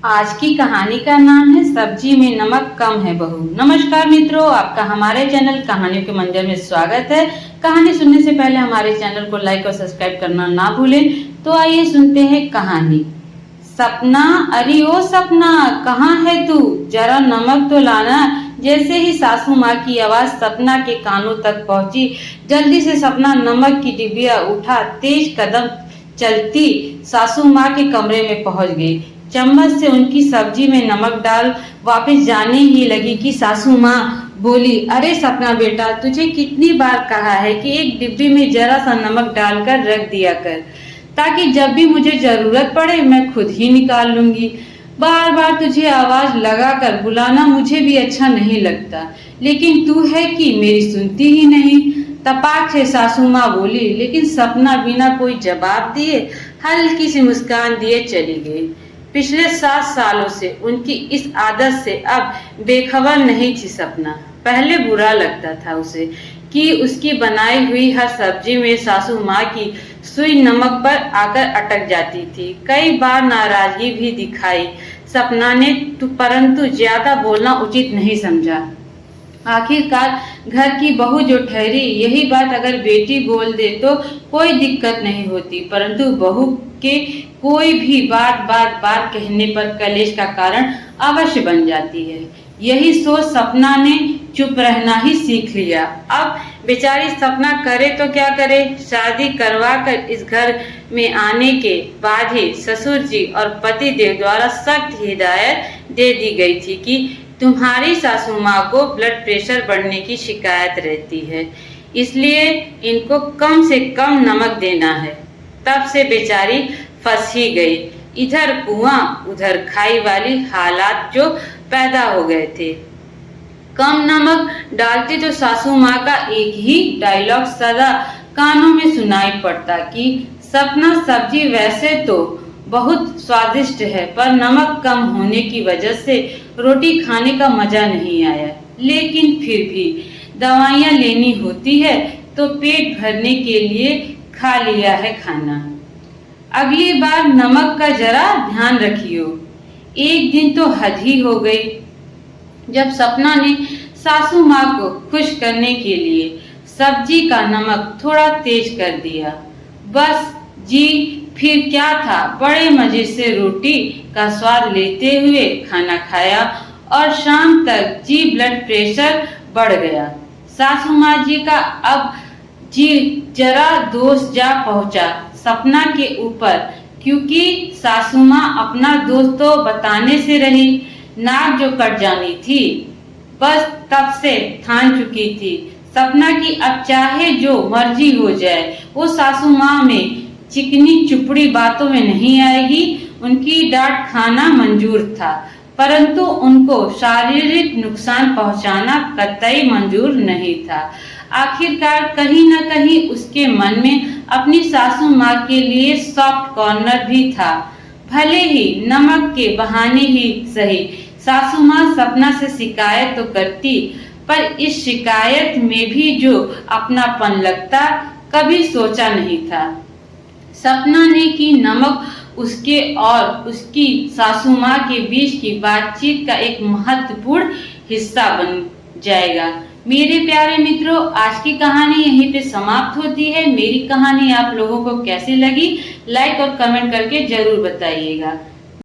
आज की कहानी का नाम है सब्जी में नमक कम है बहू। नमस्कार मित्रों, आपका हमारे चैनल कहानियों के मंदिर में स्वागत है। कहानी सुनने से पहले हमारे चैनल को लाइक और सब्सक्राइब करना ना भूलें। तो आइए सुनते हैं कहानी। सपना, अरे ओ सपना, कहाँ है तू? जरा नमक तो लाना। जैसे ही सासू माँ की आवाज सपना के कानों तक पहुंची, जल्दी से सपना नमक की डिबिया उठा तेज कदम चलती सासू माँ के कमरे में पहुंच गई। चम्मच से उनकी सब्जी में नमक डाल वापस जाने ही लगी कि सासू माँ बोली, अरे सपना बेटा, तुझे कितनी बार कहा है कि एक डिब्बी में जरा सा नमक डालकर रख दिया कर, ताकि जब भी मुझे जरूरत पड़े मैं खुद ही निकाल लूंगी। बार बार तुझे आवाज लगाकर बुलाना मुझे भी अच्छा नहीं लगता, लेकिन तू है कि मेरी सुनती ही नहीं। तपाक से सासू माँ बोली, लेकिन सपना बिना कोई जवाब दिए हल्की सी मुस्कान दिए चली गई। पिछले 7 सालों से उनकी इस आदत से अब बेखबर नहीं थी सपना। पहले बुरा लगता था उसे कि उसकी बनाई हुई हर सब्जी में सासू माँ की सुई नमक पर आकर अटक जाती थी। कई बार नाराजगी भी दिखाई सपना ने, परंतु ज्यादा बोलना उचित नहीं समझा। आखिरकार घर की बहू जो ठहरी, यही बात अगर बेटी बोल दे तो कोई दिक्कत नहीं होती, परंतु बहू के कोई भी बात बार कहने पर कलेश का कारण अवश्य बन जाती है। यही सोच सपना ने चुप रहना ही सीख लिया। अब बेचारी सपना करे तो क्या करे। शादी करवा कर इस घर में आने के बाद ही ससुर जी और पति देव द्वारा सख्त हिदायत दे दी गई थी कि तुम्हारी सासू माँ को ब्लड प्रेशर बढ़ने की शिकायत रहती है, इसलिए इनको कम से कम नमक देना है। तब से बेचारी फंस ही गई। इधर कुआं उधर खाई वाली हालात जो पैदा हो गए थे। कम नमक डालती तो सासू माँ का एक ही डायलॉग सदा कानों में सुनाई पड़ता कि सपना, सब्जी वैसे तो बहुत स्वादिष्ट है, पर नमक कम होने की वजह से रोटी खाने का मजा नहीं आया। लेकिन फिर भी दवाइयाँ लेनी होती है तो पेट भरने के लिए खा लिया है खाना। अगली बार नमक का जरा ध्यान रखियो। एक दिन तो हद ही हो गई जब सपना ने सासू माँ को खुश करने के लिए सब्जी का नमक थोड़ा तेज कर दिया। बस जी, फिर क्या था, बड़े मजे से रोटी का स्वाद लेते हुए खाना खाया और शाम तक जी ब्लड प्रेशर बढ़ गया। सासू माँ जी का अब जी जरा दोष जा पहुंचा सपना के ऊपर, क्योंकि सासू माँ अपना दोष तो बताने से रही। नाक जो कट जानी थी, बस तब से ठान चुकी थी सपना की अब चाहे जो मर्जी हो जाए, वो सासू माँ में चिकनी चुपड़ी बातों में नहीं आएगी। उनकी डांट खाना मंजूर था, परंतु उनको शारीरिक नुकसान पहुंचाना कतई मंजूर नहीं था। आखिरकार कहीं न कहीं उसके मन में अपनी सासू माँ के लिए सॉफ्ट कॉर्नर भी था। भले ही नमक के बहाने ही सही, सासू माँ सपना से शिकायत तो करती, पर इस शिकायत में भी जो अपनापन लगता कभी सोचा नहीं था सपना ने कि नमक उसके और उसकी सासू माँ के बीच की बातचीत का एक महत्वपूर्ण हिस्सा बन जाएगा। मेरे प्यारे मित्रों, आज की कहानी यहीं पे समाप्त होती है। मेरी कहानी आप लोगों को कैसी लगी, लाइक और कमेंट करके जरूर बताइएगा।